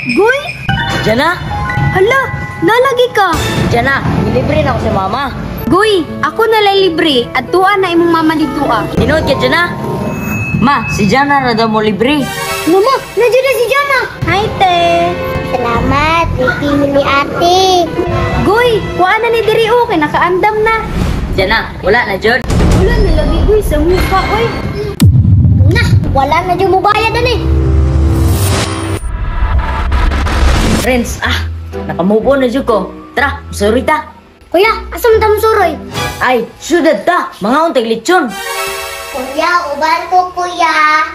Goy? Diyan na. Hala, nalagi ka. Diyan na. Ilibre na ako si mama. Goy, ako nalalibre at tuwa na imong mama dito ah. Tinood ka dyan na. Ma, si Jana na daw mo libre. Mama, nandiyan na si Jana. Hi, te. Salamat, Ricky ni ate. Goy, kuha na ni Diri o, kay nakaandam na. Diyan na. Wala na, Jod. Wala nalagi, Goy, sa mukha, oy. Nah, wala na dyan mo bayad na eh. Friends, nakamove on na Jod ko. Tara, sorry ta. Kuya, asam mo suroy? Ay, syudad ta. Mga untag lechon. Kuya, uban ko kuya.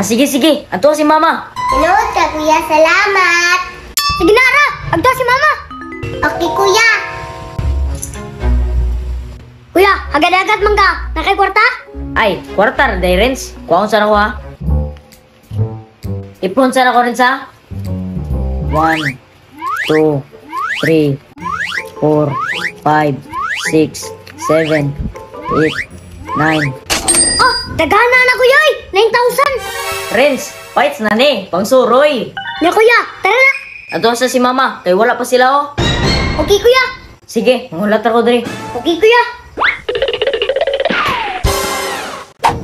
Sige. Ato si mama. Tinood ka kuya, salamat. Sige na, Ara, agda si mama. Okay kuya. Kuya, agad-agad man ka. Nakay kwarta? Ay, kwartar, day, Renz. Kuhaon sana ko, ha? Ipon sana ko, Renz, ha? 1, 2, 3, 4, 5, 6, 7, 8, 9. Oh, dagana na kuya, 9,000. Renz, fights na ni. Pangsuroy. Na kuya, tara na. Ato sa si mama. Kaya wala pa sila, oh. Okay kuya. Sige, mangulat ako, Dre. Okay kuya.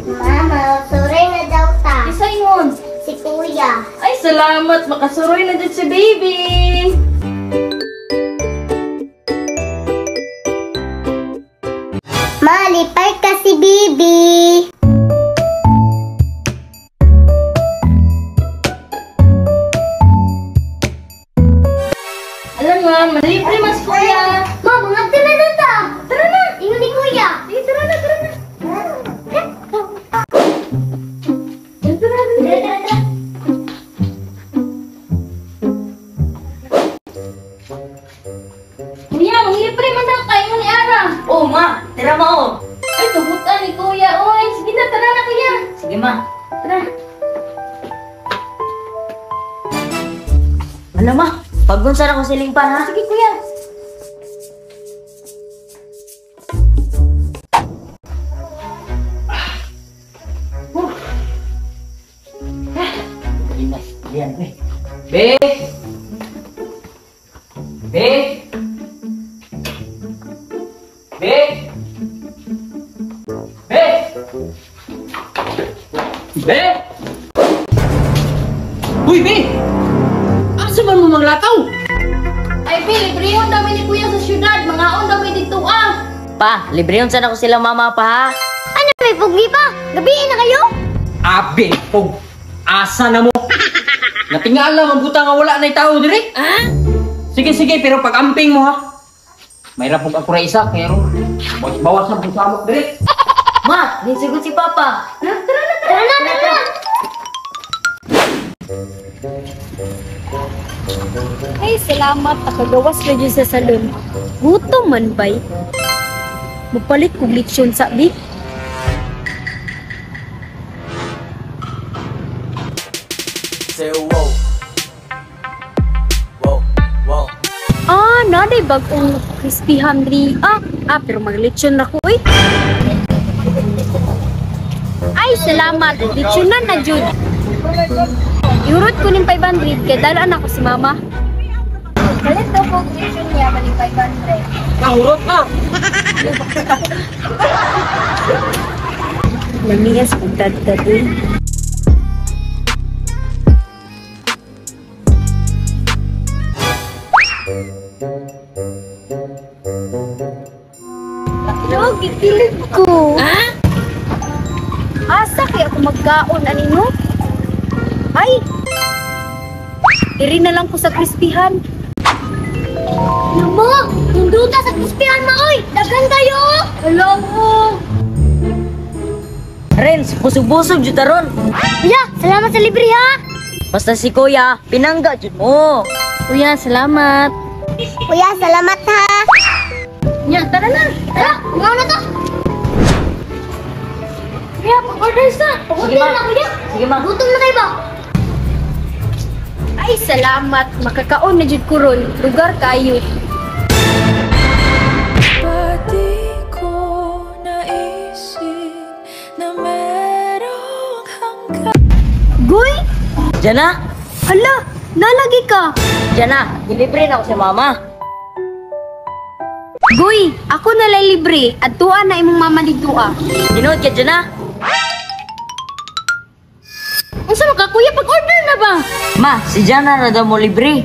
Mama, suroy na daw ta. Isa yun. Si kuya. Ay, salamat. Makasuroy na dyan si baby. Malipay ka si Bibi. Alam nga, malibre mas kuya. Ma, mga na ta. Tara na, ingon ni kuya. Sige, tara na. Kuya, manglibre man daw kayo ni Ara. Oh, ma. Tira mo, oh. Ay, tubutan ni kuya, oy. Sige na, tara na kuya. Sige, ma. Tara. Alam, ma. Pagdunsan ako siling pa, ha? Sige kuya. Yan, eh. Be! Be! Be! Be! Be! Uy, Be! Asa man mo maglakaw? Ay, Be, libre yun dami ni kuya sa syudad. Mga on dami dito ah. Pa, libre yun sana ko sila mama pa, ha? Ano may pugmi pa? Gabihin na kayo? Abi, pog asa na mo. Natingala man buta nga wala na'y tao dire. Sige, pero pag amping mo ha. May rapog ako na isa, pero bawas na po sa amok dire. Ma, nisigot si Papa. Tara na. Ay, salamat. Nakagawas na dyan sa salon. Gutom man bay. Mapalit kong leksyon sa big. Say whoa. Whoa. Naday bagong crispy hamri. Pero maglechon na ko eh. Ay, salamat. Lechonan na jud. Iurot ko ng 500 kaya dalaan ako si mama. Galit daw po lechon niya, maling 500. Kahurot na. Lamiyas kong dadad eh. Log, ipilig ko. Asa kaya ako magkaon, anino? Ay! Iri na lang ko sa krispihan. Lamo, munduta sa krispihan mo, oy. Dagan kayo. Alam mo! Renz, busog-busog jud taron. Kuya, salamat sa libre ha. Basta si Kuya, pinangga jud mo. Kuya, salamat. Kuya, salamat ha. Nya, tara na! Tara, mga na to. Kuya, pag-orders na! Pagod na kuya. Sige, ma. Gutom na kayo ba? Ay, salamat! Makakaon na jud ko ron. Lugar kayo. Pati ko naisip na merong hanggang Goy! Diyan na. Hala! nalagi ka. Diyan na, dilibre na ako sa mama. Goy, ako nalay libre at tuwa na imong mama dito ah. Dinood ka dyan na. Unsa man ka kuya pag-order na ba? Ma, si Jana na daw mo libre.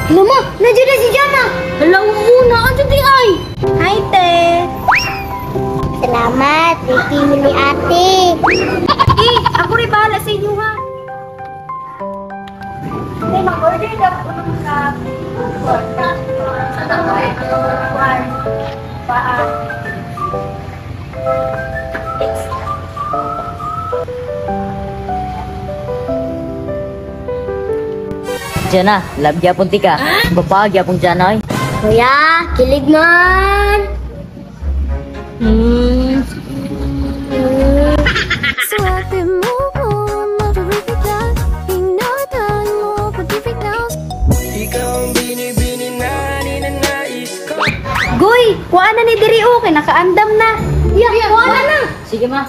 Hello ma, nandiyan na si Jana. Hello muna, ano di ay? Hi, te. Salamat. Thank you ni ate. Ako rin bahala sa inyo ha. May mag-order na po nung sa Diyan na, love gyapon ti ka. Bapa gyapon Jana oy. Kuya, kilig man. So I can move on, never really that. Hinahatahan mo pag-ibig now. Goy, kuha na ni diri o, kay nakaandam na. Kuha na. Sige ma.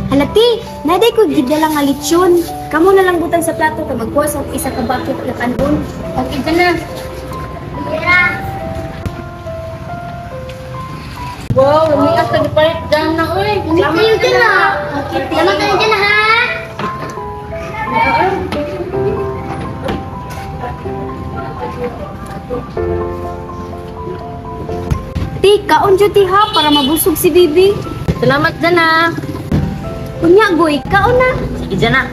Halati, naday ko gidala nga lechon. Kamo na lang butang sa plato kay magkuha sa isa ka bucket na kanon. Okay ka na. Wow, umiyak ka di palit Jana oy. Salamat kayo dyan na. Salamat kayo dyan na, ha? Ti, kaon jud ti ha para mabusog si Bibi. Salamat Jana. Kunya goy, kaon na. Sige Jana.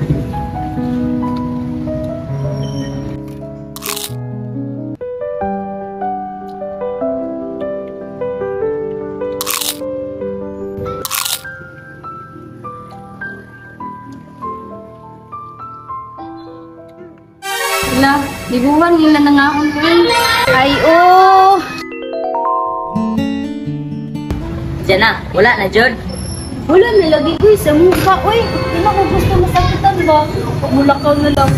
Wala, liguan nila na nga akong ay oh. Jana, wala na jud. Wala na lagi ko sa mukha. Uy, hindi na ko gusto masakitan ba? Pagmulakaw na lang.